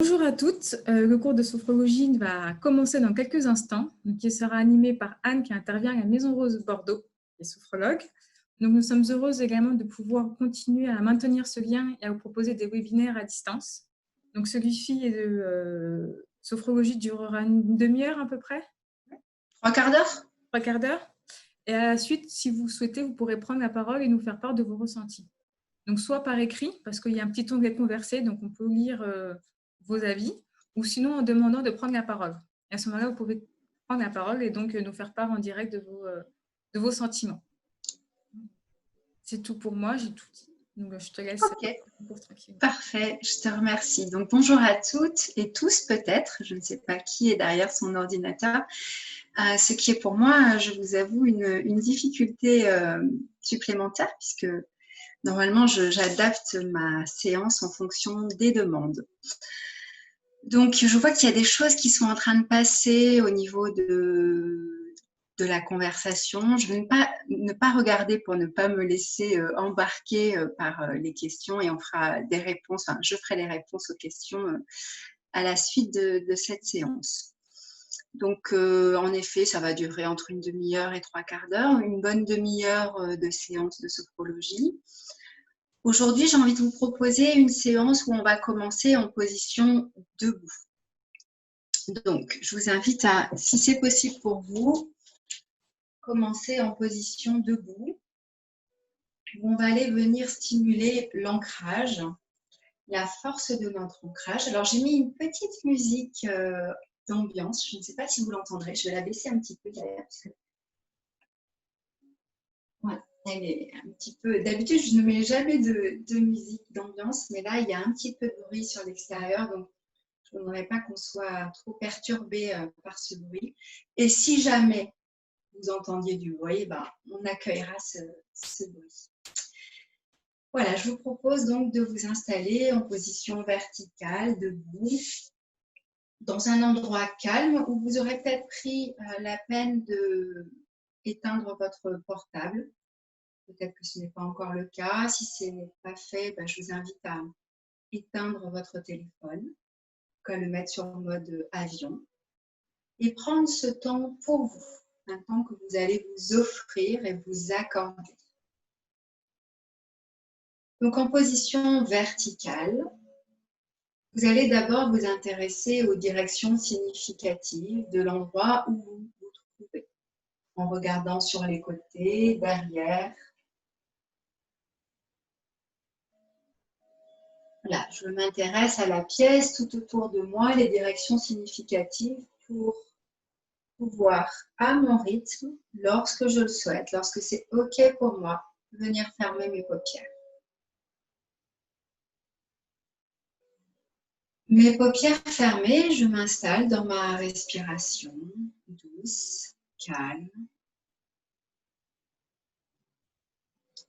Bonjour à toutes, le cours de sophrologie va commencer dans quelques instants, qui sera animé par Anne qui intervient à la Maison Rose Bordeaux, qui est sophrologue. Donc nous sommes heureuses également de pouvoir continuer à maintenir ce lien et à vous proposer des webinaires à distance. Donc celui-ci est de sophrologie durera une demi-heure à peu près. 3/4 d'heure. 3/4 d'heure. Et à la suite, si vous souhaitez, vous pourrez prendre la parole et nous faire part de vos ressentis. Donc soit par écrit, parce qu'il y a un petit onglet conversé, donc on peut lire vos avis, ou sinon en demandant de prendre la parole. Et à ce moment-là, vous pouvez prendre la parole et donc nous faire part en direct de vos sentiments. C'est tout pour moi, j'ai tout dit. Donc je te laisse pour tranquille. Parfait, je te remercie. Donc bonjour à toutes et tous peut-être, je ne sais pas qui est derrière son ordinateur. Ce qui est pour moi, je vous avoue, une difficulté supplémentaire puisque normalement j'adapte ma séance en fonction des demandes. Donc je vois qu'il y a des choses qui sont en train de passer au niveau de la conversation. Je vais ne pas regarder pour ne pas me laisser embarquer par les questions et on fera des réponses, enfin, je ferai les réponses aux questions à la suite de cette séance. Donc, en effet, ça va durer entre une demi-heure et 3/4 d'heure, une bonne demi-heure de séance de sophrologie. Aujourd'hui, j'ai envie de vous proposer une séance où on va commencer en position debout. Donc, je vous invite à, si c'est possible pour vous, commencer en position debout, où on va aller venir stimuler l'ancrage, la force de notre ancrage. Alors, j'ai mis une petite musique d'ambiance. Je ne sais pas si vous l'entendrez. Je vais la baisser un petit peu d'ailleurs. Voilà, elle est un petit peu. D'habitude, je ne mets jamais de musique d'ambiance, mais là, il y a un petit peu de bruit sur l'extérieur, donc je ne voudrais pas qu'on soit trop perturbé par ce bruit. Et si jamais vous entendiez du bruit, ben, on accueillera ce bruit. Voilà, je vous propose donc de vous installer en position verticale, debout, dans un endroit calme où vous aurez peut-être pris la peine d'éteindre votre portable. Peut-être que ce n'est pas encore le cas. Si ce n'est pas fait, ben, je vous invite à éteindre votre téléphone, à le mettre sur mode avion et prendre ce temps pour vous, un temps que vous allez vous offrir et vous accorder. Donc en position verticale, vous allez d'abord vous intéresser aux directions significatives de l'endroit où vous vous trouvez, en regardant sur les côtés, derrière. Voilà, je m'intéresse à la pièce tout autour de moi, les directions significatives pour pouvoir, à mon rythme, lorsque je le souhaite, lorsque c'est OK pour moi, venir fermer mes paupières. Mes paupières fermées, je m'installe dans ma respiration douce, calme.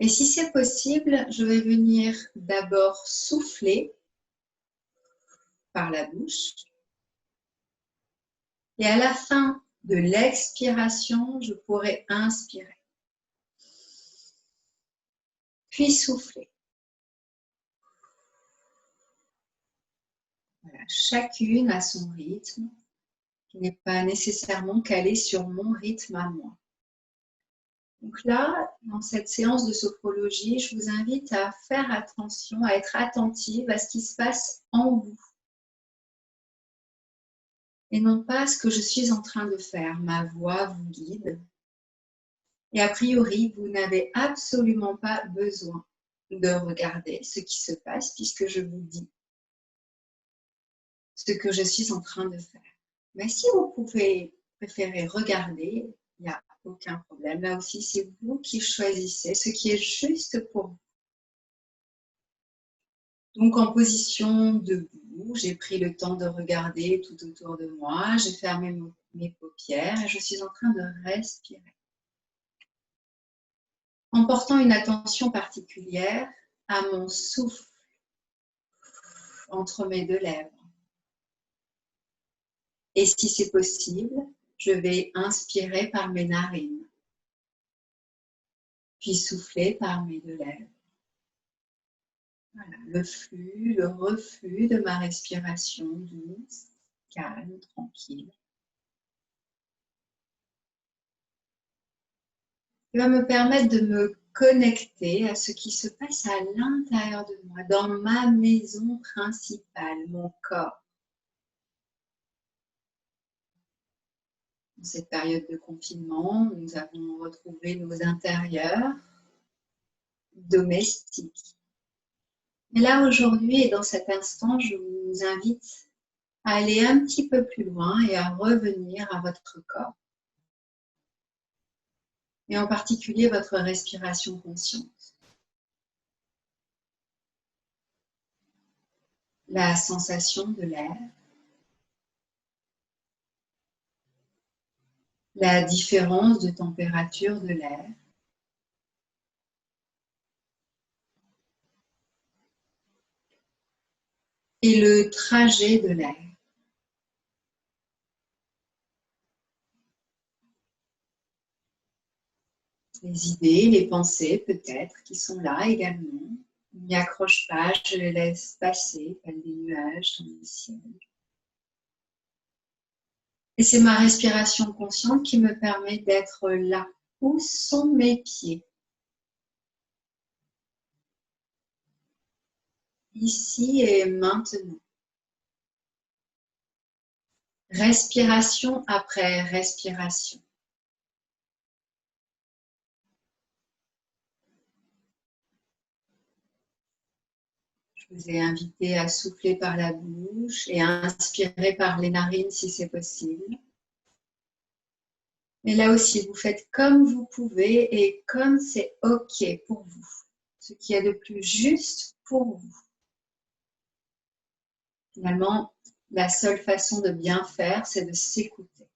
Et si c'est possible, je vais venir d'abord souffler par la bouche. Et à la fin de l'expiration, je pourrai inspirer. Puis souffler. Voilà, chacune a son rythme, qui n'est pas nécessairement calé sur mon rythme à moi. Donc là, dans cette séance de sophrologie, je vous invite à faire attention, à être attentive à ce qui se passe en vous. Et non pas à ce que je suis en train de faire. Ma voix vous guide. Et a priori, vous n'avez absolument pas besoin de regarder ce qui se passe puisque je vous dis ce que je suis en train de faire. Mais si vous pouvez préférer regarder, il n'y a aucun problème. Là aussi, c'est vous qui choisissez ce qui est juste pour vous. Donc, en position debout, j'ai pris le temps de regarder tout autour de moi. J'ai fermé mes paupières et je suis en train de respirer. En portant une attention particulière à mon souffle entre mes deux lèvres. Et si c'est possible, je vais inspirer par mes narines, puis souffler par mes deux lèvres. Voilà, le flux, le reflux de ma respiration douce, calme, tranquille. Il va me permettre de me connecter à ce qui se passe à l'intérieur de moi, dans ma maison principale, mon corps. Dans cette période de confinement, nous avons retrouvé nos intérieurs domestiques. Et là, aujourd'hui et dans cet instant, je vous invite à aller un petit peu plus loin et à revenir à votre corps. Et en particulier votre respiration consciente. La sensation de l'air. La différence de température de l'air. Et le trajet de l'air. Les idées, les pensées peut-être qui sont là également. Je n'y accroche pas, je les laisse passer comme des nuages dans le ciel. Et c'est ma respiration consciente qui me permet d'être là. Où sont mes pieds? Ici et maintenant. Respiration après respiration. Je vous ai invité à souffler par la bouche et à inspirer par les narines si c'est possible. Mais là aussi, vous faites comme vous pouvez et comme c'est OK pour vous. Ce qui est le plus juste pour vous. Finalement, la seule façon de bien faire, c'est de s'écouter.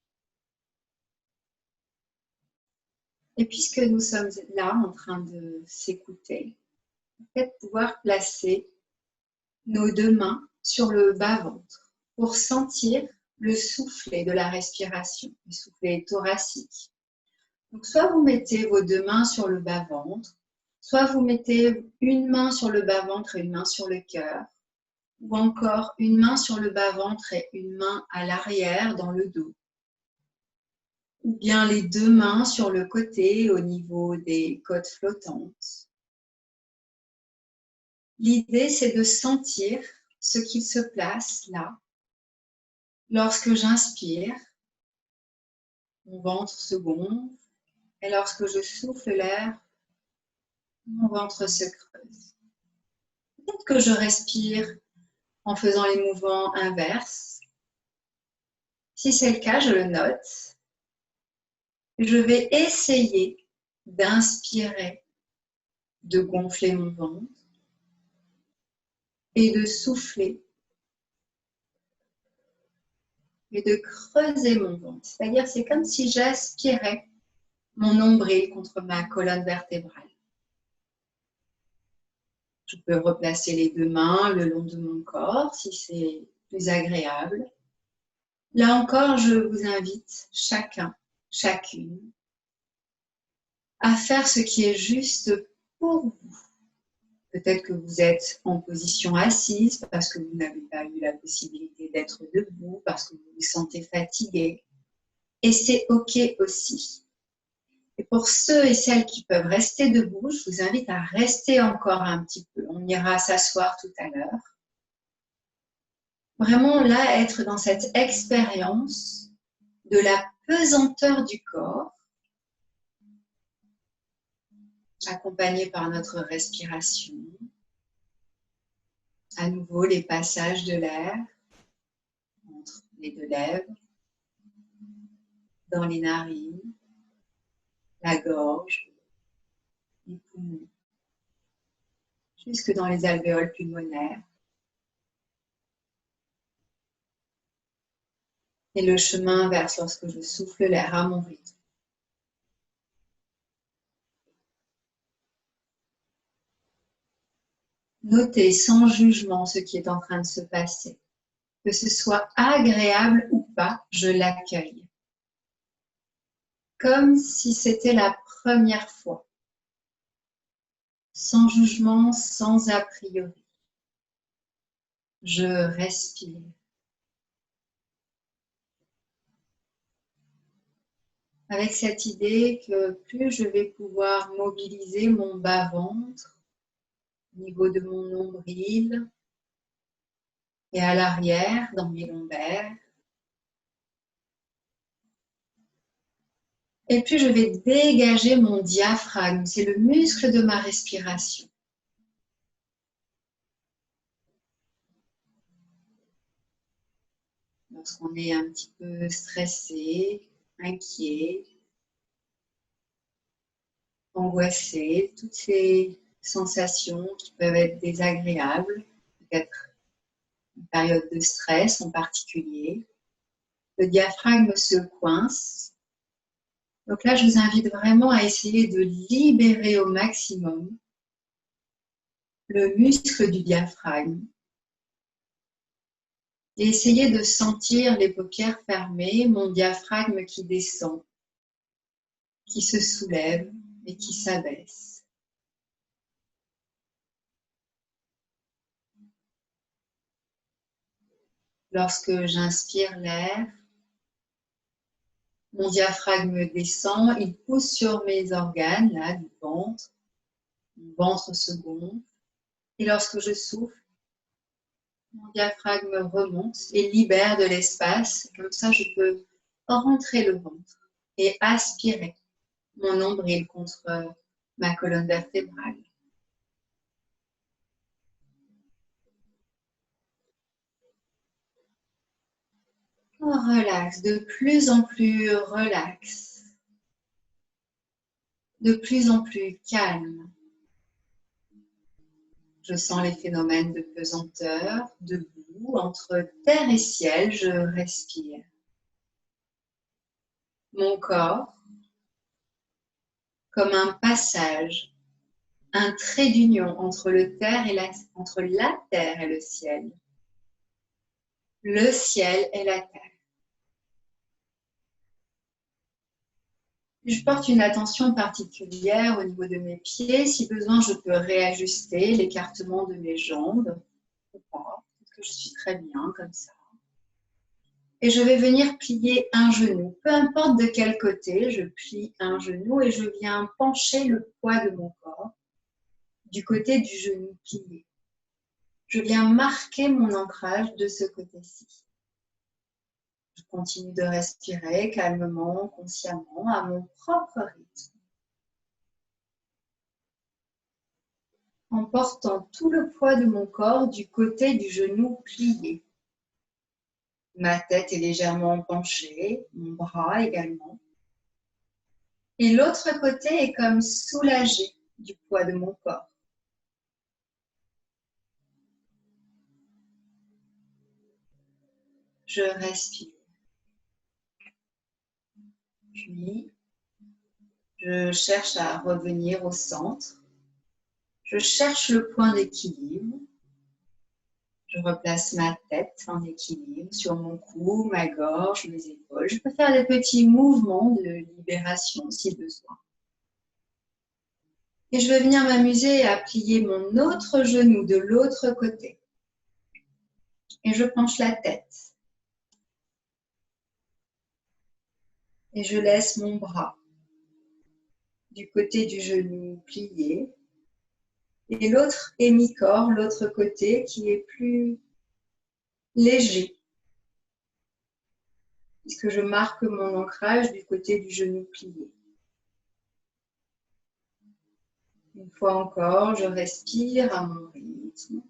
Et puisque nous sommes là en train de s'écouter, peut-être pouvoir placer nos deux mains sur le bas-ventre pour sentir le soufflet de la respiration, le soufflet thoracique. Donc, soit vous mettez vos deux mains sur le bas-ventre, soit vous mettez une main sur le bas-ventre et une main sur le cœur, ou encore une main sur le bas-ventre et une main à l'arrière dans le dos. Ou bien les deux mains sur le côté au niveau des côtes flottantes. L'idée, c'est de sentir ce qui se place là. Lorsque j'inspire, mon ventre se gonfle et lorsque je souffle l'air, mon ventre se creuse. Peut-être que je respire en faisant les mouvements inverses. Si c'est le cas, je le note. Je vais essayer d'inspirer, de gonfler mon ventre et de souffler et de creuser mon ventre. C'est-à-dire, c'est comme si j'aspirais mon nombril contre ma colonne vertébrale. Je peux replacer les deux mains le long de mon corps si c'est plus agréable. Là encore, je vous invite chacun, chacune, à faire ce qui est juste pour vous. Peut-être que vous êtes en position assise parce que vous n'avez pas eu la possibilité d'être debout, parce que vous vous sentez fatigué. Et c'est OK aussi. Et pour ceux et celles qui peuvent rester debout, je vous invite à rester encore un petit peu. On ira s'asseoir tout à l'heure. Vraiment là, être dans cette expérience de la pesanteur du corps, accompagnée par notre respiration. À nouveau, les passages de l'air entre les deux lèvres, dans les narines, la gorge, les poumons, jusque dans les alvéoles pulmonaires. Et le chemin inverse lorsque je souffle l'air à mon rythme. Notez sans jugement ce qui est en train de se passer. Que ce soit agréable ou pas, je l'accueille. Comme si c'était la première fois. Sans jugement, sans a priori. Je respire. Avec cette idée que plus je vais pouvoir mobiliser mon bas-ventre au niveau de mon nombril et à l'arrière dans mes lombaires, et plus je vais dégager mon diaphragme, c'est le muscle de ma respiration. Lorsqu'on est un petit peu stressé, inquiet, angoissé, toutes ces sensations qui peuvent être désagréables, peut-être une période de stress en particulier, le diaphragme se coince. Donc là, je vous invite vraiment à essayer de libérer au maximum le muscle du diaphragme et essayer de sentir les paupières fermées, mon diaphragme qui descend, qui se soulève et qui s'abaisse. Lorsque j'inspire l'air, mon diaphragme descend, il pousse sur mes organes, là, du ventre. Mon ventre se gonfle. Et lorsque je souffle, mon diaphragme remonte et libère de l'espace. Comme ça, je peux rentrer le ventre et aspirer mon nombril contre ma colonne vertébrale. On relaxe, de plus en plus relax, de plus en plus calme. Je sens les phénomènes de pesanteur, de boue, entre terre et ciel, je respire. Mon corps, comme un passage, un trait d'union entre entre la terre et le ciel et la terre. Je porte une attention particulière au niveau de mes pieds. Si besoin, je peux réajuster l'écartement de mes jambes. Peut-être que je suis très bien comme ça. Et je vais venir plier un genou. Peu importe de quel côté, je plie un genou et je viens pencher le poids de mon corps du côté du genou plié. Je viens marquer mon ancrage de ce côté-ci. Je continue de respirer calmement, consciemment, à mon propre rythme. En portant tout le poids de mon corps du côté du genou plié. Ma tête est légèrement penchée, mon bras également. Et l'autre côté est comme soulagé du poids de mon corps. Je respire. Puis, je cherche à revenir au centre. Je cherche le point d'équilibre. Je replace ma tête en équilibre sur mon cou, ma gorge, mes épaules. Je peux faire des petits mouvements de libération si besoin. Et je vais venir m'amuser à plier mon autre genou de l'autre côté. Et je penche la tête. Et je laisse mon bras du côté du genou plié. Et l'autre hémicorps, l'autre côté qui est plus léger. Puisque je marque mon ancrage du côté du genou plié. Une fois encore, je respire à mon rythme.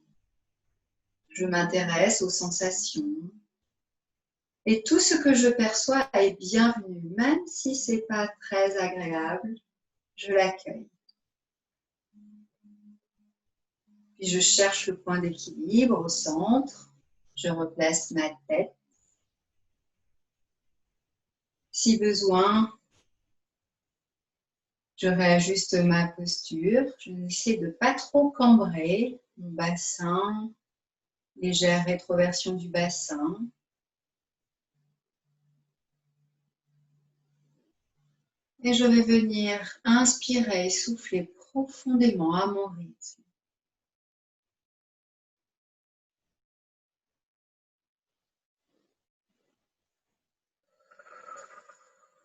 Je m'intéresse aux sensations. Et tout ce que je perçois est bienvenu, même si ce n'est pas très agréable, je l'accueille. Puis je cherche le point d'équilibre au centre. Je replace ma tête. Si besoin, je réajuste ma posture. Je essaie de ne pas trop cambrer mon bassin, légère rétroversion du bassin. Et je vais venir inspirer et souffler profondément à mon rythme.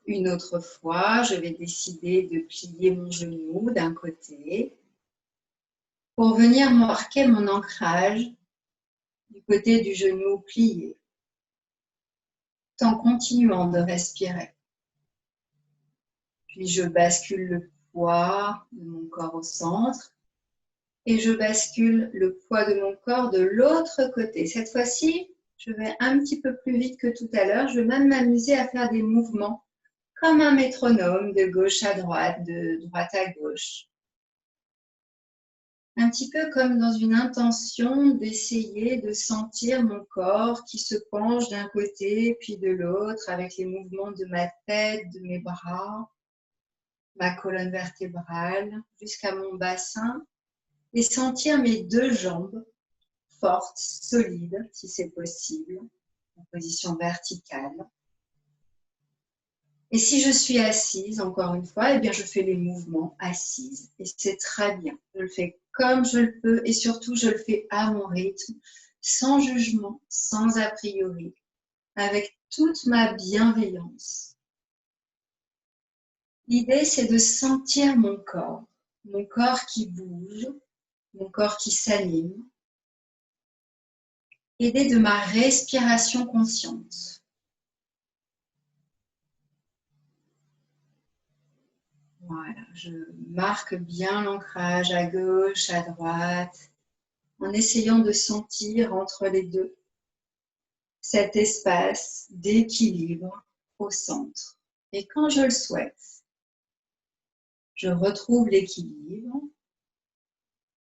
Une autre fois, je vais décider de plier mon genou d'un côté pour venir marquer mon ancrage du côté du genou plié, tout en continuant de respirer. Puis je bascule le poids de mon corps au centre et je bascule le poids de mon corps de l'autre côté. Cette fois-ci, je vais un petit peu plus vite que tout à l'heure. Je vais même m'amuser à faire des mouvements comme un métronome, de gauche à droite, de droite à gauche. Un petit peu comme dans une intention d'essayer de sentir mon corps qui se penche d'un côté puis de l'autre avec les mouvements de ma tête, de mes bras, ma colonne vertébrale jusqu'à mon bassin et sentir mes deux jambes fortes, solides si c'est possible, en position verticale. Et si je suis assise, encore une fois, eh bien je fais les mouvements assises. Et c'est très bien. Je le fais comme je le peux et surtout je le fais à mon rythme, sans jugement, sans a priori, avec toute ma bienveillance. L'idée, c'est de sentir mon corps qui bouge, mon corps qui s'anime, aidé de ma respiration consciente. Voilà, je marque bien l'ancrage à gauche, à droite, en essayant de sentir entre les deux cet espace d'équilibre au centre. Et quand je le souhaite, je retrouve l'équilibre.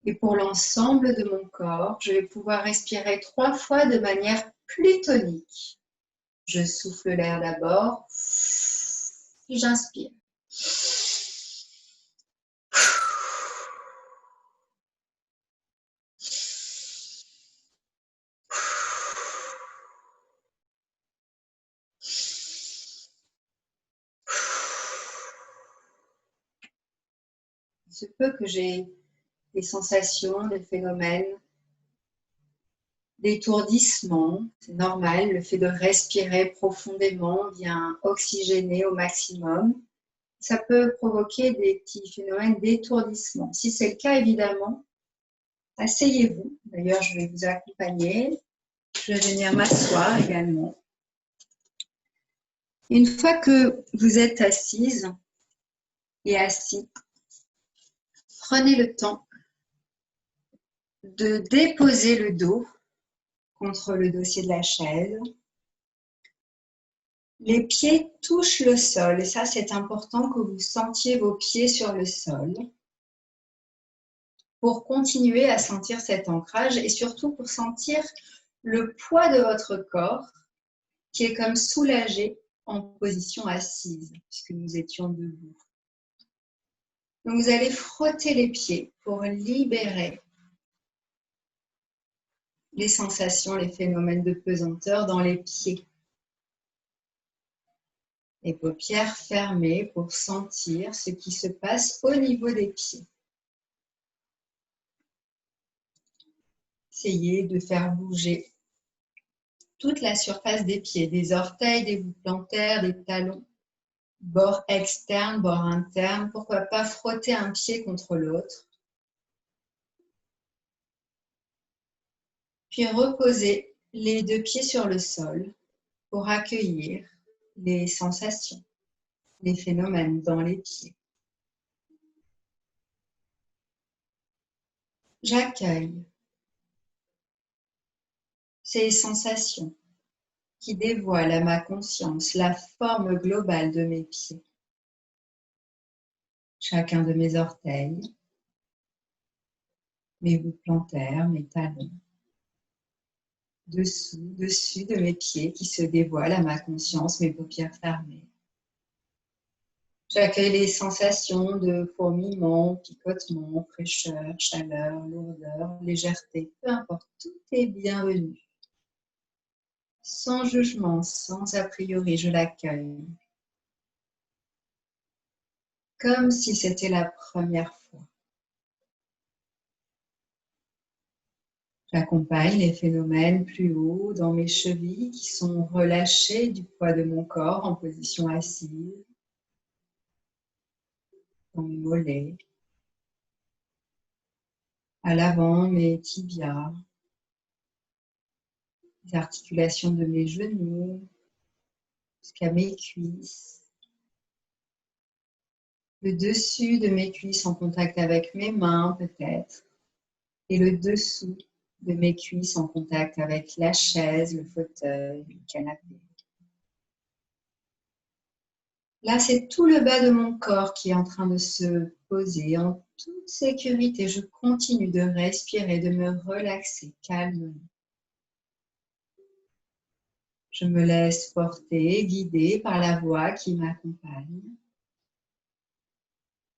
Et pour l'ensemble de mon corps, je vais pouvoir respirer 3 fois de manière plus tonique. Je souffle l'air d'abord, puis j'inspire. Il se peut que j'ai des sensations, des phénomènes d'étourdissement. C'est normal, le fait de respirer profondément vient oxygéner au maximum. Ça peut provoquer des petits phénomènes d'étourdissement. Si c'est le cas, évidemment, asseyez-vous. D'ailleurs, je vais vous accompagner. Je vais venir m'asseoir également. Une fois que vous êtes assise et assis, prenez le temps de déposer le dos contre le dossier de la chaise. Les pieds touchent le sol et ça, c'est important que vous sentiez vos pieds sur le sol pour continuer à sentir cet ancrage et surtout pour sentir le poids de votre corps qui est comme soulagé en position assise puisque nous étions debout. Donc, vous allez frotter les pieds pour libérer les sensations, les phénomènes de pesanteur dans les pieds. Les paupières fermées pour sentir ce qui se passe au niveau des pieds. Essayez de faire bouger toute la surface des pieds, des orteils, des bouts plantaires, des talons, bord externe, bord interne. Pourquoi pas frotter un pied contre l'autre. Puis reposer les deux pieds sur le sol pour accueillir les sensations, les phénomènes dans les pieds. J'accueille ces sensations qui dévoilent à ma conscience la forme globale de mes pieds. Chacun de mes orteils, mes bouts plantaires, mes talons, dessus de mes pieds qui se dévoilent à ma conscience, mes paupières fermées. J'accueille les sensations de fourmillement, picotement, fraîcheur, chaleur, lourdeur, légèreté, peu importe, tout est bienvenu. Sans jugement, sans a priori, je l'accueille. Comme si c'était la première fois. J'accompagne les phénomènes plus haut dans mes chevilles qui sont relâchées du poids de mon corps en position assise. dans mes mollets, à l'avant mes tibias, les articulations de mes genoux, jusqu'à mes cuisses, le dessus de mes cuisses en contact avec mes mains peut-être, et le dessous de mes cuisses en contact avec la chaise, le fauteuil, le canapé. Là, c'est tout le bas de mon corps qui est en train de se poser en toute sécurité. Je continue de respirer, de me relaxer calmement. Je me laisse porter, guider par la voix qui m'accompagne.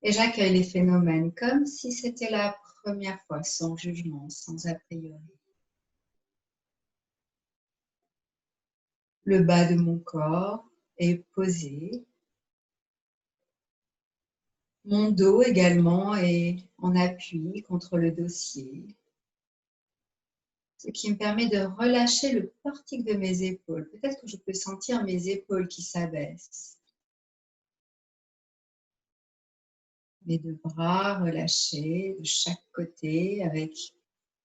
Et j'accueille les phénomènes comme si c'était la première fois, sans jugement, sans a priori. Le bas de mon corps est posé. Mon dos également est en appui contre le dossier, ce qui me permet de relâcher le portique de mes épaules. Peut-être que je peux sentir mes épaules qui s'abaissent. Mes deux bras relâchés de chaque côté avec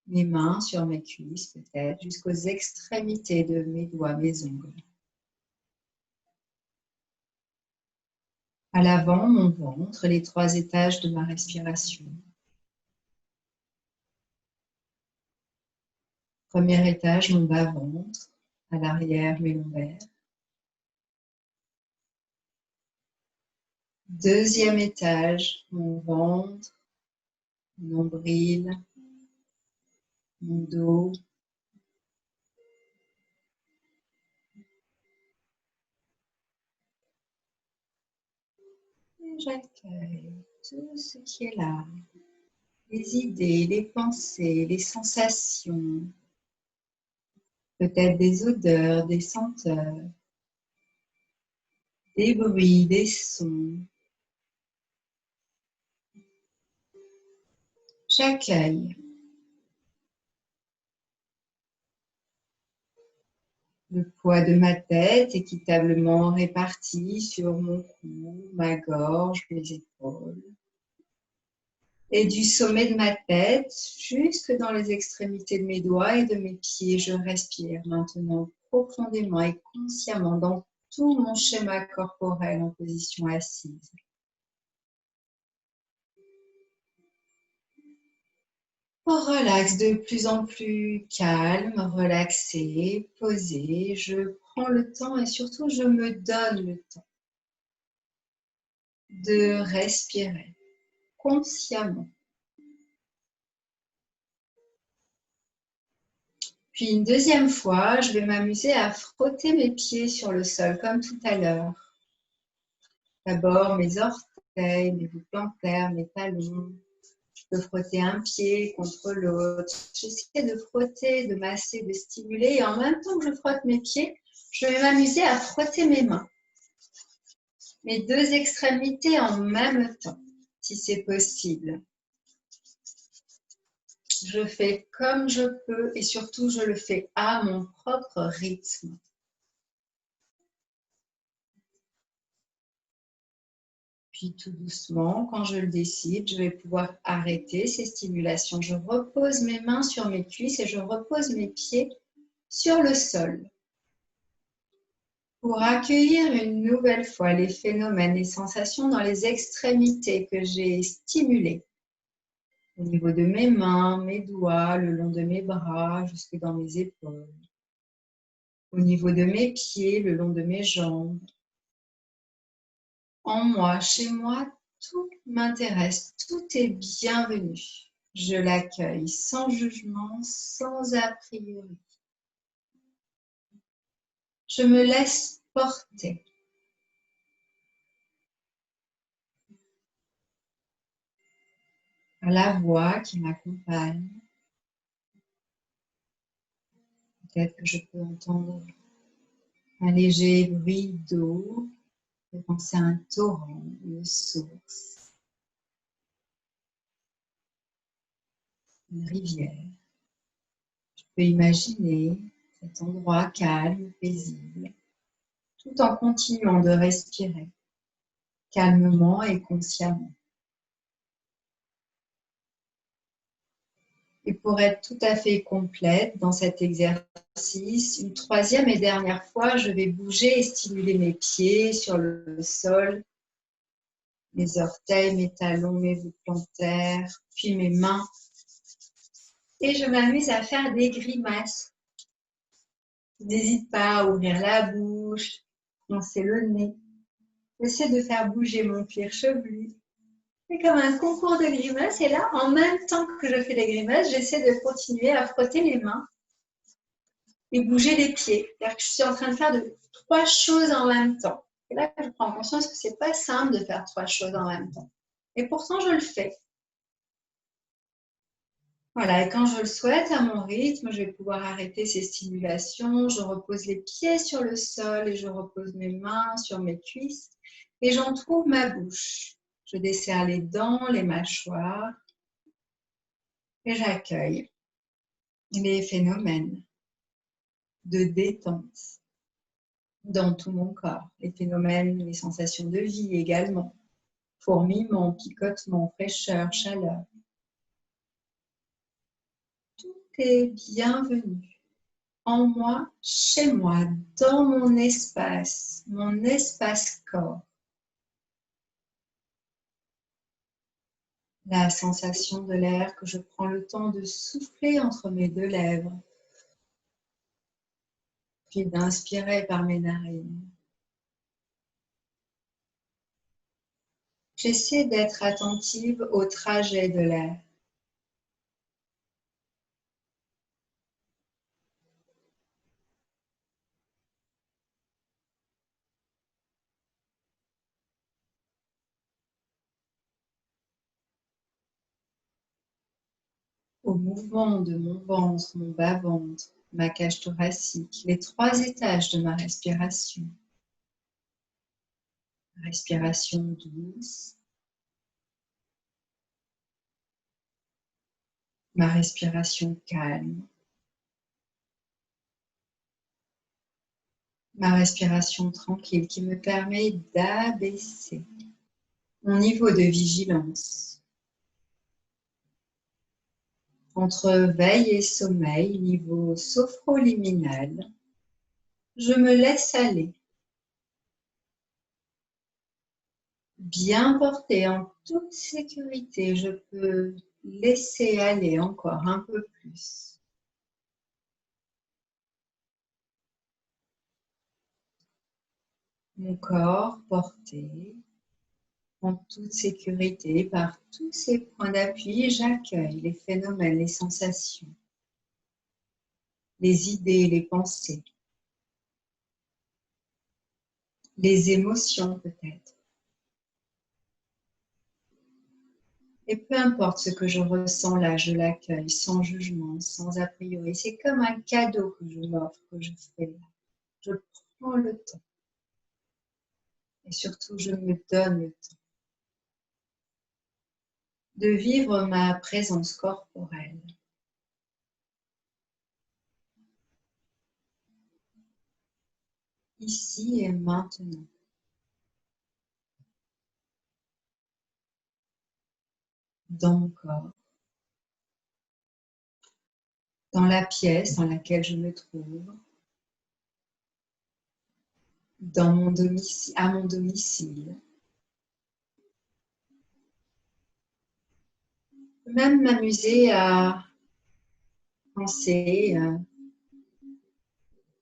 mes mains sur mes cuisses peut-être jusqu'aux extrémités de mes doigts, mes ongles. À l'avant, mon ventre, les 3 étages de ma respiration. Premier étage, mon bas-ventre. À l'arrière, mes lombaires. Deuxième étage, mon ventre, mon nombril, mon dos. Et j'accueille tout ce qui est là. Les idées, les pensées, les sensations. Peut-être des odeurs, des senteurs. Des bruits, des sons. J'accueille le poids de ma tête équitablement réparti sur mon cou, ma gorge, mes épaules. Et du sommet de ma tête jusque dans les extrémités de mes doigts et de mes pieds, je respire maintenant profondément et consciemment dans tout mon schéma corporel en position assise. Relaxe de plus en plus calme, relaxé, posé. Je prends le temps et surtout je me donne le temps de respirer consciemment. Puis une deuxième fois, je vais m'amuser à frotter mes pieds sur le sol comme tout à l'heure. D'abord mes orteils, mes bouts plantaires, mes talons. Je peux frotter un pied contre l'autre. J'essaie de frotter, de masser, de stimuler. Et en même temps que je frotte mes pieds, je vais m'amuser à frotter mes mains. Mes 2 extrémités en même temps, si c'est possible. Je fais comme je peux et surtout je le fais à mon propre rythme. Puis tout doucement, quand je le décide, je vais pouvoir arrêter ces stimulations. Je repose mes mains sur mes cuisses et je repose mes pieds sur le sol. Pour accueillir une nouvelle fois les phénomènes, les sensations dans les extrémités que j'ai stimulées. Au niveau de mes mains, mes doigts, le long de mes bras, jusque dans mes épaules. Au niveau de mes pieds, le long de mes jambes. En moi, chez moi, tout m'intéresse, tout est bienvenu. Je l'accueille sans jugement, sans a priori. Je me laisse porter. À la voix qui m'accompagne. Peut-être que je peux entendre un léger bruit d'eau. Je peux penser à un torrent, une source, une rivière. Je peux imaginer cet endroit calme, paisible, tout en continuant de respirer calmement et consciemment. Et pour être tout à fait complète dans cet exercice, une troisième et dernière fois, je vais bouger et stimuler mes pieds sur le sol, mes orteils, mes talons, mes voûtes plantaires, puis mes mains. Et je m'amuse à faire des grimaces. N'hésite pas à ouvrir la bouche, froncer le nez. J'essaie de faire bouger mon cuir chevelu. C'est comme un concours de grimaces. Et là, en même temps que je fais les grimaces, j'essaie de continuer à frotter les mains et bouger les pieds. C'est-à-dire que je suis en train de faire trois choses en même temps. Et là, je prends conscience que c'est pas simple de faire trois choses en même temps. Et pourtant, je le fais. Voilà, et quand je le souhaite, à mon rythme, je vais pouvoir arrêter ces stimulations. Je repose les pieds sur le sol et je repose mes mains sur mes cuisses et j'entrouvre ma bouche. Je desserre les dents, les mâchoires et j'accueille les phénomènes de détente dans tout mon corps. Les phénomènes, les sensations de vie également. Fourmillement, picotement, fraîcheur, chaleur. Tout est bienvenu. En moi, chez moi, dans mon espace corps. La sensation de l'air que je prends le temps de souffler entre mes deux lèvres, puis d'inspirer par mes narines. J'essaie d'être attentive au trajet de l'air. Au mouvement de mon ventre, mon bas-ventre, ma cage thoracique, les trois étages de ma respiration. Respiration douce, ma respiration calme, ma respiration tranquille qui me permet d'abaisser mon niveau de vigilance. Entre veille et sommeil, niveau sophroliminal, je me laisse aller, bien portée en toute sécurité. Je peux laisser aller encore un peu plus. Mon corps porté en toute sécurité par tous ces points d'appui. J'accueille les phénomènes, les sensations, les idées, les pensées, les émotions peut-être. Et peu importe ce que je ressens là, je l'accueille sans jugement, sans a priori. C'est comme un cadeau que je m'offre, que je fais là. Je prends le temps. Et surtout, je me donne le temps de vivre ma présence corporelle. Ici et maintenant. Dans mon corps. Dans la pièce dans laquelle je me trouve. Dans mon domicile, à mon domicile. Je peux même m'amuser à penser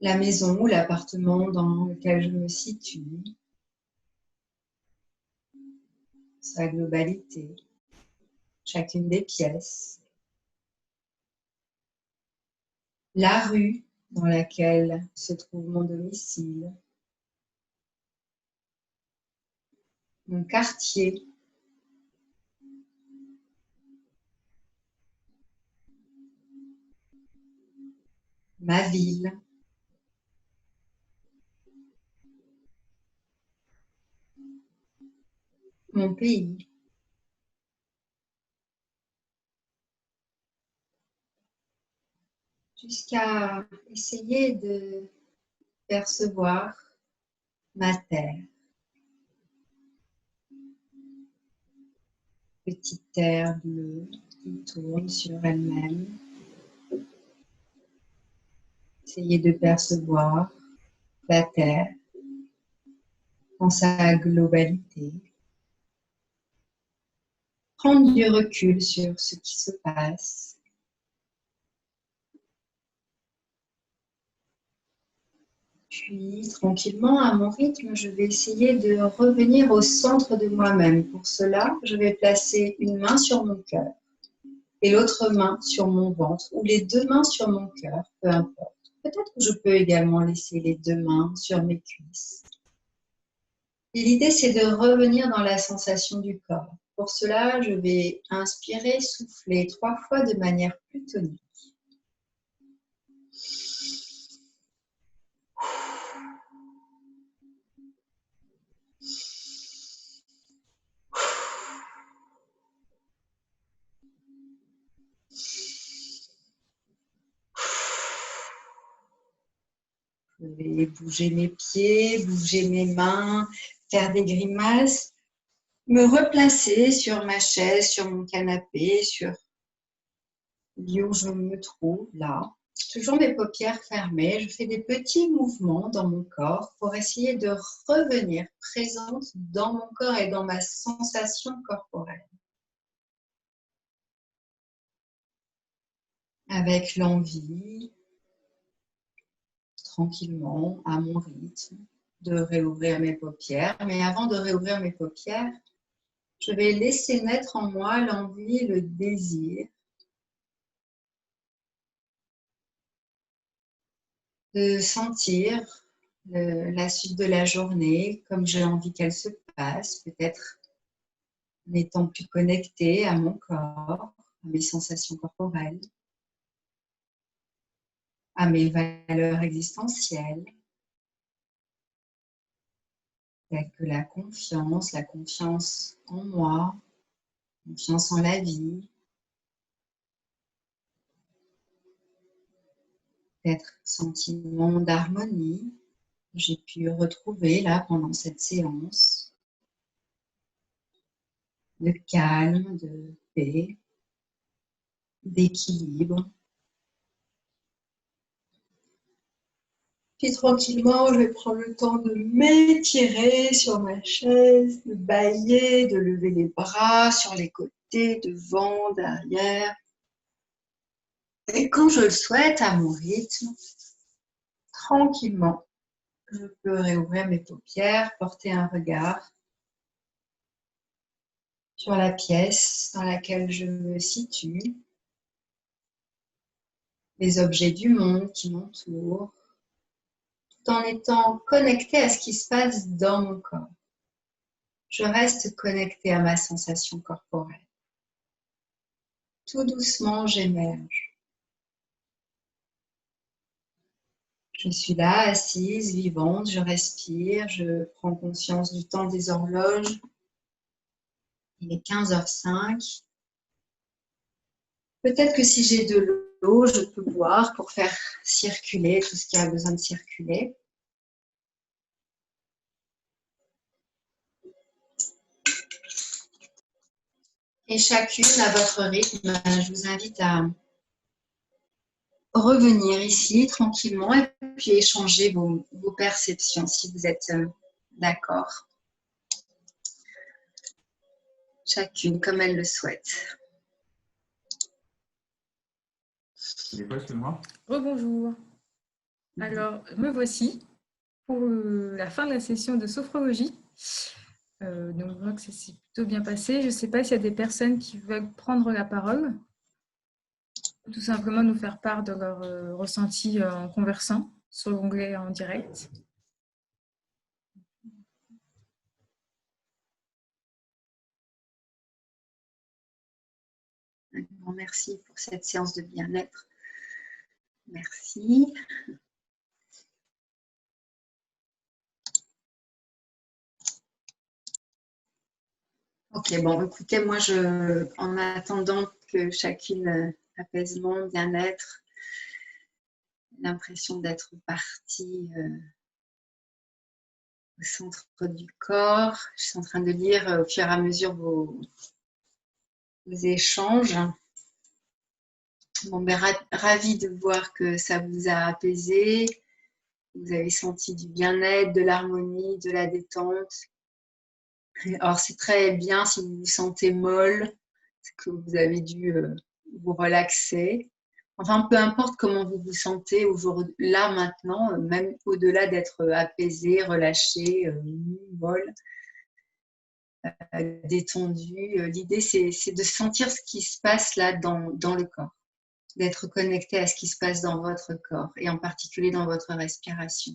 la maison ou l'appartement dans lequel je me situe, sa globalité, chacune des pièces, la rue dans laquelle se trouve mon domicile, mon quartier, ma ville, mon pays. Jusqu'à essayer de percevoir ma terre. Petite terre bleue qui tourne sur elle-même. Essayez de percevoir la Terre dans sa globalité. Prendre du recul sur ce qui se passe. Puis, tranquillement, à mon rythme, je vais essayer de revenir au centre de moi-même. Pour cela, je vais placer une main sur mon cœur et l'autre main sur mon ventre, ou les deux mains sur mon cœur, peu importe. Peut-être que je peux également laisser les deux mains sur mes cuisses. Et l'idée, c'est de revenir dans la sensation du corps. Pour cela, je vais inspirer, souffler 3 fois de manière plus tonique. Je vais bouger mes pieds, bouger mes mains, faire des grimaces, me replacer sur ma chaise, sur mon canapé, sur le lieu où je me trouve, là. Toujours mes paupières fermées, je fais des petits mouvements dans mon corps pour essayer de revenir présente dans mon corps et dans ma sensation corporelle. Avec l'envie, tranquillement, à mon rythme, de réouvrir mes paupières. Mais avant de réouvrir mes paupières, je vais laisser naître en moi l'envie, le désir de sentir la suite de la journée comme j'ai envie qu'elle se passe, peut-être en étant plus connectée à mon corps, à mes sensations corporelles, à mes valeurs existentielles, telles que la confiance en moi, confiance en la vie, peut-être sentiment d'harmonie que j'ai pu retrouver là pendant cette séance, de calme, de paix, d'équilibre. Puis tranquillement, je vais prendre le temps de m'étirer sur ma chaise, de bâiller, de lever les bras sur les côtés, devant, derrière. Et quand je le souhaite, à mon rythme, tranquillement, je peux réouvrir mes paupières, porter un regard sur la pièce dans laquelle je me situe, les objets du monde qui m'entourent, tout en étant connectée à ce qui se passe dans mon corps. Je reste connectée à ma sensation corporelle. Tout doucement, j'émerge. Je suis là, assise, vivante, je respire, je prends conscience du temps des horloges. Il est 15h05. Peut-être que si j'ai de l'eau, je peux boire pour faire circuler tout ce qui a besoin de circuler. Et chacune à votre rythme, je vous invite à revenir ici tranquillement et puis échanger vos perceptions si vous êtes d'accord. Chacune comme elle le souhaite. Rebonjour. Alors, me voici pour la fin de la session de sophrologie. Donc, je vois que ça s'est plutôt bien passé. Je ne sais pas s'il y a des personnes qui veulent prendre la parole, ou tout simplement nous faire part de leur ressenti en conversant sur l'onglet en direct. Un grand merci pour cette séance de bien-être. Merci. Ok, bon, écoutez, moi, en attendant que chacune apaisement, bien-être, l'impression d'être partie au centre du corps. Je suis en train de lire au fur et à mesure vos échanges. Bon, ben, ravie de voir que ça vous a apaisé. Vous avez senti du bien-être, de l'harmonie, de la détente. Alors, c'est très bien si vous vous sentez molle, que vous avez dû vous relaxer. Enfin, peu importe comment vous vous sentez aujourd'hui, là, maintenant, même au-delà d'être apaisé, relâché, molle, détendu, l'idée, c'est de sentir ce qui se passe là dans le corps, d'être connecté à ce qui se passe dans votre corps et en particulier dans votre respiration.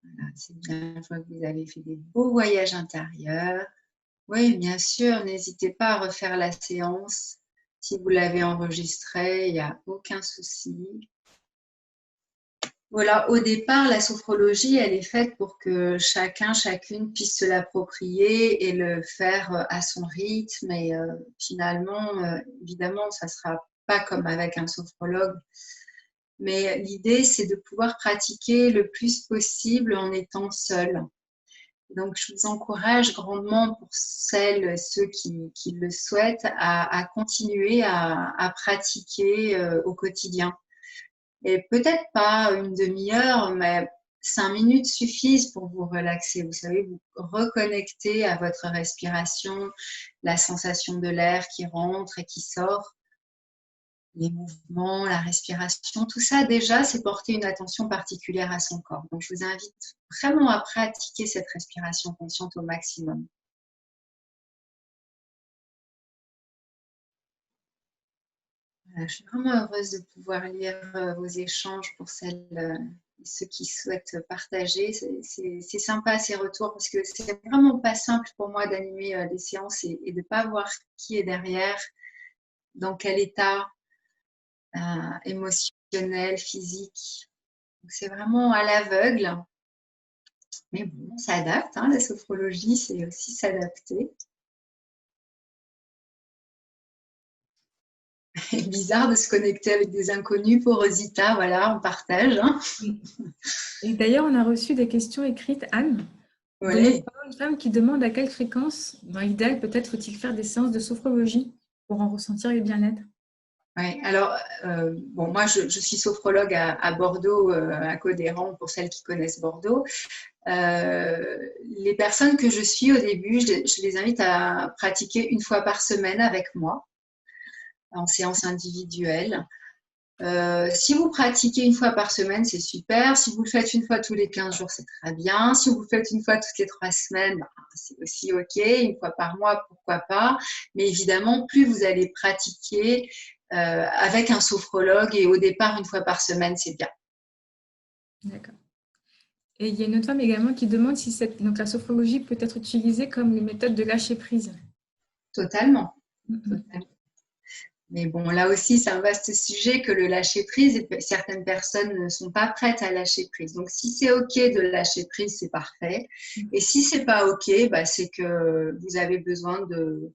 Voilà, c'est bien, je vois que vous avez fait des beaux voyages intérieurs. Oui, bien sûr, n'hésitez pas à refaire la séance. Si vous l'avez enregistrée, il n'y a aucun souci. Voilà, au départ, la sophrologie, elle est faite pour que chacun, chacune puisse se l'approprier et le faire à son rythme. Et finalement, évidemment, ça ne sera pas comme avec un sophrologue. Mais l'idée, c'est de pouvoir pratiquer le plus possible en étant seul. Donc, je vous encourage grandement pour celles, ceux qui le souhaitent, à continuer à pratiquer au quotidien. Et peut-être pas une demi-heure, mais 5 minutes suffisent pour vous relaxer. Vous savez, vous reconnecter à votre respiration, la sensation de l'air qui rentre et qui sort, les mouvements, la respiration, tout ça déjà, c'est porter une attention particulière à son corps. Donc, je vous invite vraiment à pratiquer cette respiration consciente au maximum. Voilà, je suis vraiment heureuse de pouvoir lire vos échanges pour ceux qui souhaitent partager. C'est sympa ces retours parce que c'est vraiment pas simple pour moi d'animer les séances et de ne pas voir qui est derrière, dans quel état émotionnel, physique. C'est vraiment à l'aveugle. Mais bon, on s'adapte, hein, la sophrologie, c'est aussi s'adapter. C'est bizarre de se connecter avec des inconnus pour Rosita, voilà, on partage. Hein. Et d'ailleurs, on a reçu des questions écrites, Anne, de Oui. une femme qui demande à quelle fréquence, dans l'idéal, peut-être faut-il faire des séances de sophrologie pour en ressentir le bien-être. Ouais, alors, bon, moi, je suis sophrologue à Bordeaux, à Codéran, pour celles qui connaissent Bordeaux. Les personnes que je suis au début, je les invite à pratiquer une fois par semaine avec moi, en séance individuelle. Si vous pratiquez une fois par semaine, c'est super. Si vous le faites une fois tous les 15 jours, c'est très bien. Si vous le faites une fois toutes les 3 semaines, bah, c'est aussi OK. Une fois par mois, pourquoi pas. Mais évidemment, plus vous allez pratiquer avec un sophrologue et au départ, une fois par semaine, c'est bien. D'accord. Et il y a une autre femme également qui demande si donc la sophrologie peut être utilisée comme une méthode de lâcher prise. Totalement. Mm-hmm. Totalement. Mais bon, là aussi, c'est un vaste sujet que le lâcher prise, et certaines personnes ne sont pas prêtes à lâcher prise. Donc, si c'est OK de lâcher prise, c'est parfait. Et si c'est pas OK, bah, c'est que vous avez besoin de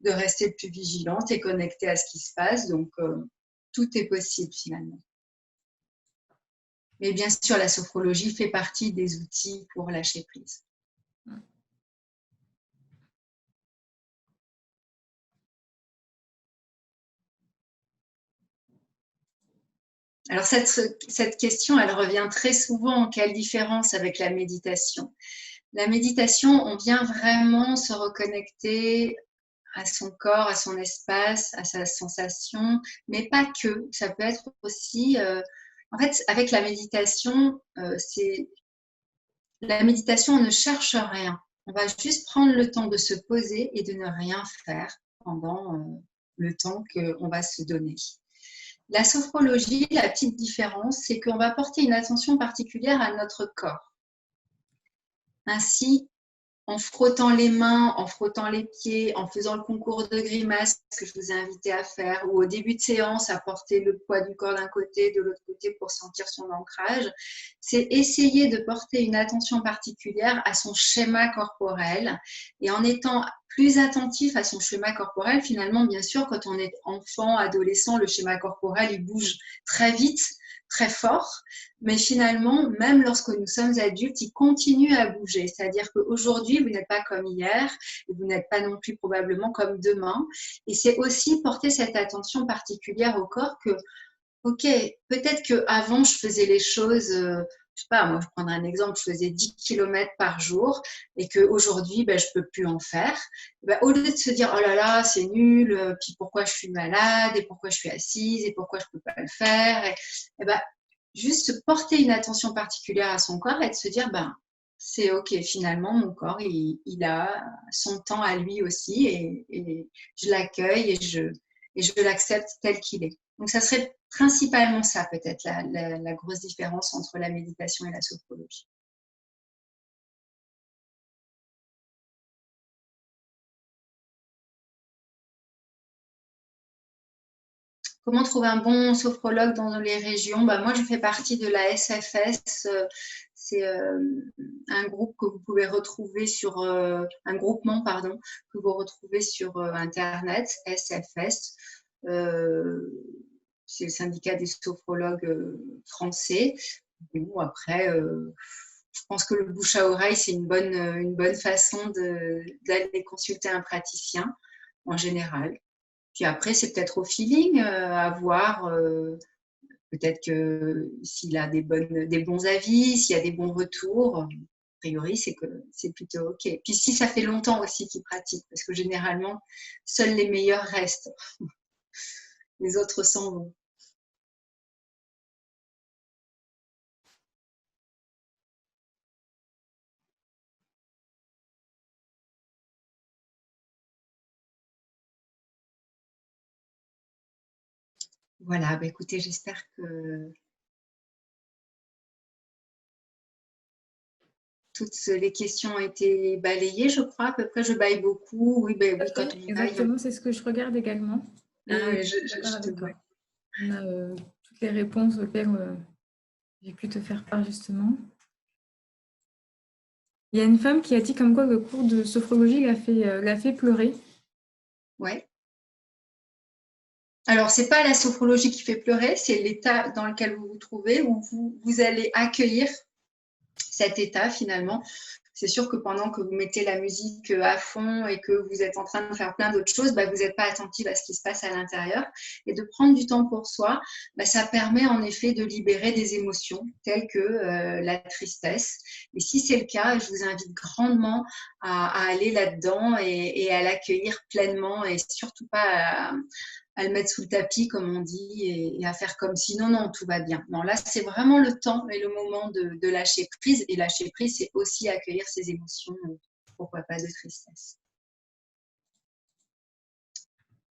rester plus vigilante et connectée à ce qui se passe. Donc, tout est possible finalement. Mais bien sûr, la sophrologie fait partie des outils pour lâcher prise. Alors, cette question, elle revient très souvent. Quelle différence avec la méditation? La méditation, on vient vraiment se reconnecter à son corps, à son espace, à sa sensation, mais pas que. Ça peut être aussi... en fait, avec la méditation, la méditation, on ne cherche rien. On va juste prendre le temps de se poser et de ne rien faire pendant le temps qu'on va se donner. La sophrologie, la petite différence, c'est qu'on va porter une attention particulière à notre corps. Ainsi, en frottant les mains, en frottant les pieds, en faisant le concours de grimaces que je vous ai invité à faire, ou au début de séance, à porter le poids du corps d'un côté, de l'autre côté pour sentir son ancrage, c'est essayer de porter une attention particulière à son schéma corporel. Et en étant plus attentif à son schéma corporel, finalement, bien sûr, quand on est enfant, adolescent, le schéma corporel, il bouge très vite. très fort, mais finalement, même lorsque nous sommes adultes, ils continuent à bouger. C'est-à-dire qu'aujourd'hui, vous n'êtes pas comme hier, et vous n'êtes pas non plus probablement comme demain. Et c'est aussi porter cette attention particulière au corps que, ok, peut-être qu'avant, je faisais les choses, je sais pas, moi, je prendrais un exemple, je faisais 10 km par jour et qu'aujourd'hui, ben, je peux plus en faire. Ben, au lieu de se dire, oh là là, c'est nul, puis pourquoi je suis malade, et pourquoi je suis assise, et pourquoi je peux pas le faire, et ben, juste se porter une attention particulière à son corps et de se dire, ben, c'est ok, finalement, mon corps, il a son temps à lui aussi, et je l'accueille et je l'accepte tel qu'il est. Donc, ça serait principalement ça, peut-être, la grosse différence entre la méditation et la sophrologie. Comment trouver un bon sophrologue dans les régions? Bah, moi, je fais partie de la SFS. C'est un groupe que vous pouvez retrouver sur un groupement, pardon, que vous retrouvez sur Internet, SFS. C'est le syndicat des sophrologues français. Et bon, après, je pense que le bouche à oreille, c'est une bonne façon d'aller consulter un praticien en général. Puis après, c'est peut-être au feeling, à voir. Peut-être que s'il a des bons avis, s'il y a des bons retours, a priori, c'est que c'est plutôt OK. Puis si ça fait longtemps aussi qu'il pratique, parce que généralement, seuls les meilleurs restent. Les autres s'en vont. Voilà, bah écoutez, j'espère que toutes les questions ont été balayées, je crois. À peu près, je baille beaucoup. Oui, ben oui, quand on baille. Exactement, c'est ce que je regarde également. Et Je je suis d'accord te avec vois. toi. On a toutes les réponses auxquelles j'ai pu te faire part justement. Il y a une femme qui a dit comme quoi le cours de sophrologie l'a fait pleurer. Ouais. Alors, c'est pas la sophrologie qui fait pleurer, c'est l'état dans lequel vous vous trouvez, où vous allez accueillir cet état finalement. C'est sûr que pendant que vous mettez la musique à fond et que vous êtes en train de faire plein d'autres choses, bah, vous n'êtes pas attentive à ce qui se passe à l'intérieur. Et de prendre du temps pour soi, bah, ça permet en effet de libérer des émotions telles que la tristesse. Et si c'est le cas, je vous invite grandement à aller là-dedans et à l'accueillir pleinement et surtout pas à le mettre sous le tapis, comme on dit, et à faire comme si non, tout va bien. Non, là, c'est vraiment le temps et le moment de lâcher prise. Et lâcher prise, c'est aussi accueillir ses émotions, pourquoi pas de tristesse.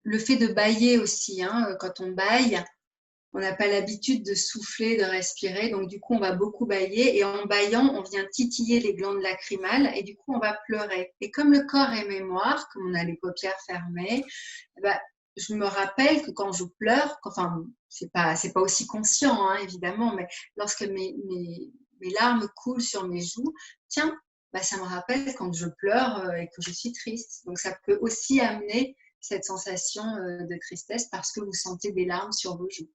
Le fait de bâiller aussi, hein, quand on bâille, on n'a pas l'habitude de souffler, de respirer, donc du coup, on va beaucoup bâiller. Et en bâillant, on vient titiller les glandes lacrymales et du coup, on va pleurer. Et comme le corps est mémoire, comme on a les paupières fermées, bah, je me rappelle que quand je pleure, enfin, c'est pas aussi conscient, hein, évidemment, mais lorsque mes larmes coulent sur mes joues, tiens, bah, ça me rappelle quand je pleure et que je suis triste. Donc, ça peut aussi amener cette sensation de tristesse parce que vous sentez des larmes sur vos joues.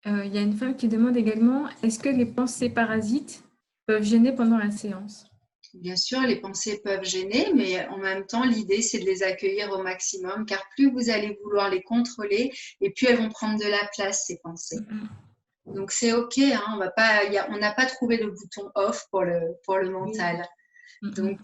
Il y a une femme qui demande également, est-ce que les pensées parasites peuvent gêner pendant la séance? Bien sûr, les pensées peuvent gêner, mais en même temps, l'idée, c'est de les accueillir au maximum, car plus vous allez vouloir les contrôler, et plus elles vont prendre de la place, ces pensées. Donc, c'est OK, hein, on n'a pas trouvé le bouton off pour le mental. Donc,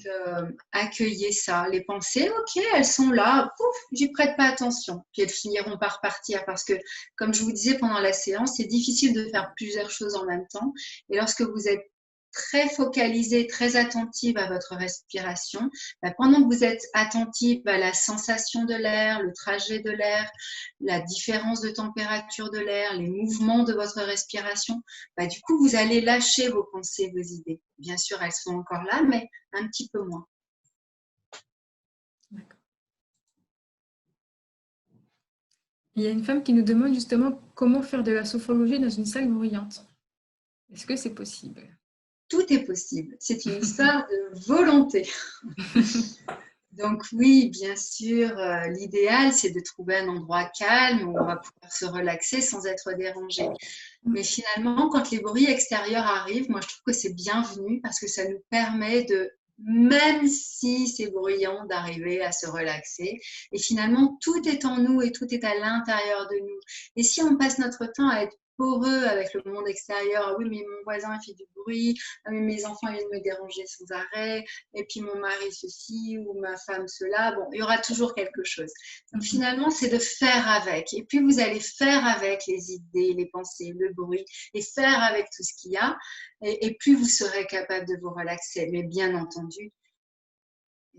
accueillez ça. Les pensées, OK, elles sont là, pouf, j'y prête pas attention. Puis elles finiront par partir parce que, comme je vous disais pendant la séance, c'est difficile de faire plusieurs choses en même temps. Et lorsque vous êtes très focalisée, très attentive à votre respiration, bah, pendant que vous êtes attentive à la sensation de l'air, le trajet de l'air, la différence de température de l'air, les mouvements de votre respiration, bah, du coup, vous allez lâcher vos pensées, vos idées. Bien sûr, elles sont encore là, mais un petit peu moins. D'accord. Il y a une femme qui nous demande justement comment faire de la sophrologie dans une salle bruyante. Est-ce que c'est possible? Tout est possible. C'est une histoire de volonté. Donc oui, bien sûr, l'idéal, c'est de trouver un endroit calme où on va pouvoir se relaxer sans être dérangé. Mais finalement, quand les bruits extérieurs arrivent, moi, je trouve que c'est bienvenu parce que ça nous permet de, même si c'est bruyant, d'arriver à se relaxer. Et finalement, tout est en nous et tout est à l'intérieur de nous. Et si on passe notre temps à être poreux avec le monde extérieur, ah oui, mais mon voisin fait du bruit, ah, mais mes enfants viennent me déranger sans arrêt, et puis mon mari ceci ou ma femme cela, bon, il y aura toujours quelque chose. Donc finalement, c'est de faire avec. Et puis vous allez faire avec les idées, les pensées, le bruit, et faire avec tout ce qu'il y a. Et plus vous serez capable de vous relaxer. Mais bien entendu,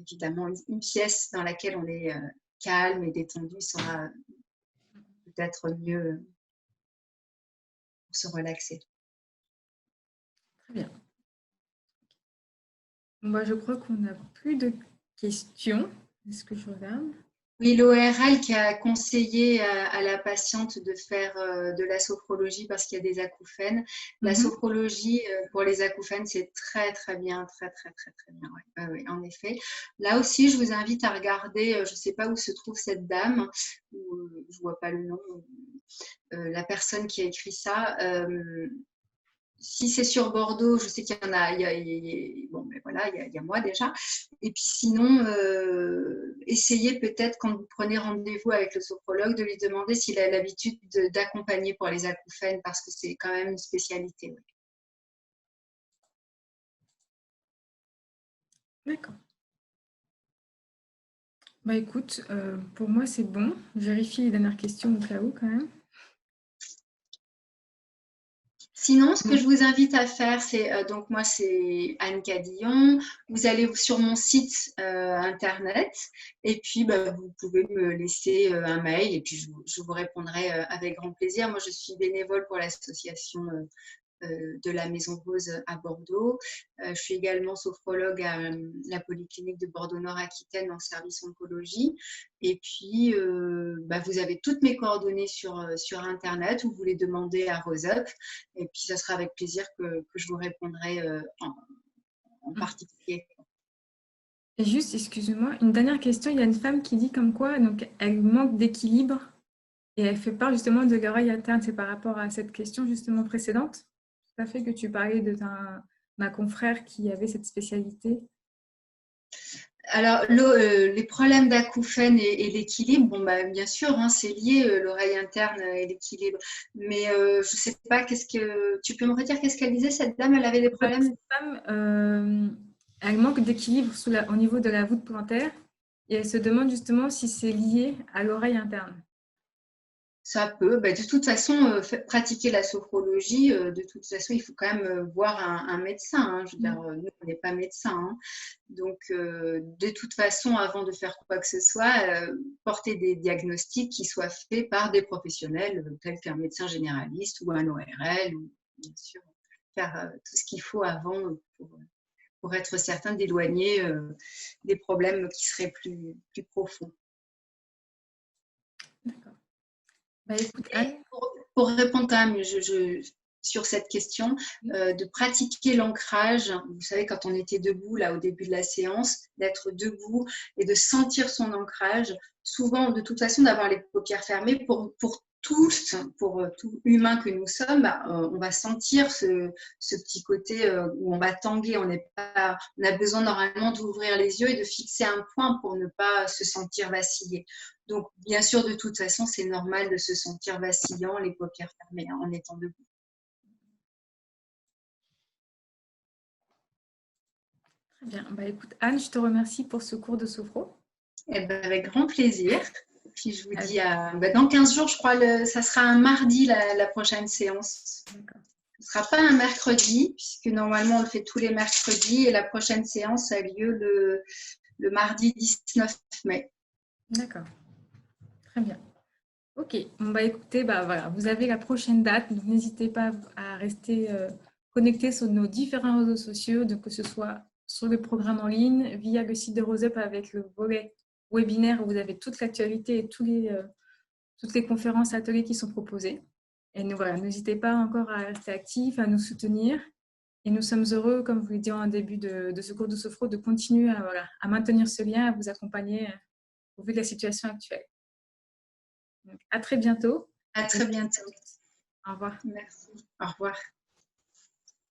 évidemment, une pièce dans laquelle on est calme et détendu sera peut-être mieux pour se relaxer. Très bien. Bon, je crois qu'on n'a plus de questions. Est-ce que je regarde? Oui, l'ORL qui a conseillé à la patiente de faire de la sophrologie parce qu'il y a des acouphènes. La sophrologie pour les acouphènes, c'est très, très bien, très, très, très, très bien. Ouais. Oui, en effet. Là aussi, je vous invite à regarder, je ne sais pas où se trouve cette dame, je ne vois pas le nom, la personne qui a écrit ça. Si c'est sur Bordeaux, je sais qu'il y en a, bon, mais voilà, il y a moi déjà. Et puis sinon, essayez peut-être quand vous prenez rendez-vous avec le sophrologue de lui demander s'il a l'habitude d'accompagner pour les acouphènes parce que c'est quand même une spécialité. Oui. D'accord. Bah écoute, pour moi c'est bon. Je vérifie les dernières questions au cas où quand même. Sinon, ce que je vous invite à faire, c'est donc moi c'est Anne Cadillon. Vous allez sur mon site internet et puis bah, vous pouvez me laisser un mail et puis je vous répondrai avec grand plaisir. Moi, je suis bénévole pour l'association de la Maison Rose à Bordeaux. Je suis également sophrologue à la Polyclinique de Bordeaux-Nord-Aquitaine en service oncologie. Et puis, bah, vous avez toutes mes coordonnées sur Internet ou vous les demandez à RoseUp. Et puis, ça sera avec plaisir que je vous répondrai en particulier. Et juste, excusez-moi, une dernière question. Il y a une femme qui dit comme quoi donc, elle manque d'équilibre et elle fait part justement de l'oreille interne. C'est par rapport à cette question justement précédente. Tout à fait que tu parlais de ma confrère qui avait cette spécialité. Alors, les problèmes d'acouphènes et l'équilibre, bon, bah, bien sûr, hein, c'est lié, l'oreille interne et l'équilibre. Mais je ne sais pas, tu peux me redire qu'est-ce qu'elle disait, cette dame, elle avait des problèmes? Cette femme, elle manque d'équilibre au niveau de la voûte plantaire et elle se demande justement si c'est lié à l'oreille interne. Ça peut. Bah, de toute façon, pratiquer la sophrologie, de toute façon, il faut quand même voir un médecin. Hein. Je veux dire, nous, on n'est pas médecin. Hein. Donc, de toute façon, avant de faire quoi que ce soit, porter des diagnostics qui soient faits par des professionnels tels qu'un médecin généraliste ou un ORL, ou bien sûr, faire tout ce qu'il faut avant pour être certain d'éloigner des problèmes qui seraient plus profonds. D'accord. Bah, écoute, Anne. Pour répondre quand même sur cette question, de pratiquer l'ancrage, vous savez, quand on était debout, là, au début de la séance, d'être debout et de sentir son ancrage, souvent, de toute façon, d'avoir les paupières fermées pour tous, pour tout humain que nous sommes, bah, on va sentir ce petit côté où on va tanguer. On a besoin normalement d'ouvrir les yeux et de fixer un point pour ne pas se sentir vaciller. Donc, bien sûr, de toute façon, c'est normal de se sentir vacillant, les paupières fermées, hein, en étant debout. Très bien. Bah, écoute, Anne, je te remercie pour ce cours de sophro. Eh ben, avec grand plaisir. Puis je vous dis dans 15 jours, je crois, ça sera un mardi la prochaine séance. D'accord. Ce ne sera pas un mercredi, puisque normalement, on le fait tous les mercredis. Et la prochaine séance a lieu le mardi 19 mai. D'accord. Très bien. Ok. On va écouter, bah, voilà, vous avez la prochaine date, donc n'hésitez pas à rester connecté sur nos différents réseaux sociaux, donc que ce soit sur le programme en ligne, via le site de RoseUp avec le volet webinaire où vous avez toute l'actualité et toutes les conférences, ateliers qui sont proposés. Et nous, voilà, n'hésitez pas encore à rester actifs, à nous soutenir. Et nous sommes heureux, comme vous l'avez dit en début de ce cours de sophro, de continuer à maintenir ce lien, à vous accompagner au vu de la situation actuelle. Donc, à très bientôt. À très bientôt. Au revoir. Merci. Au revoir.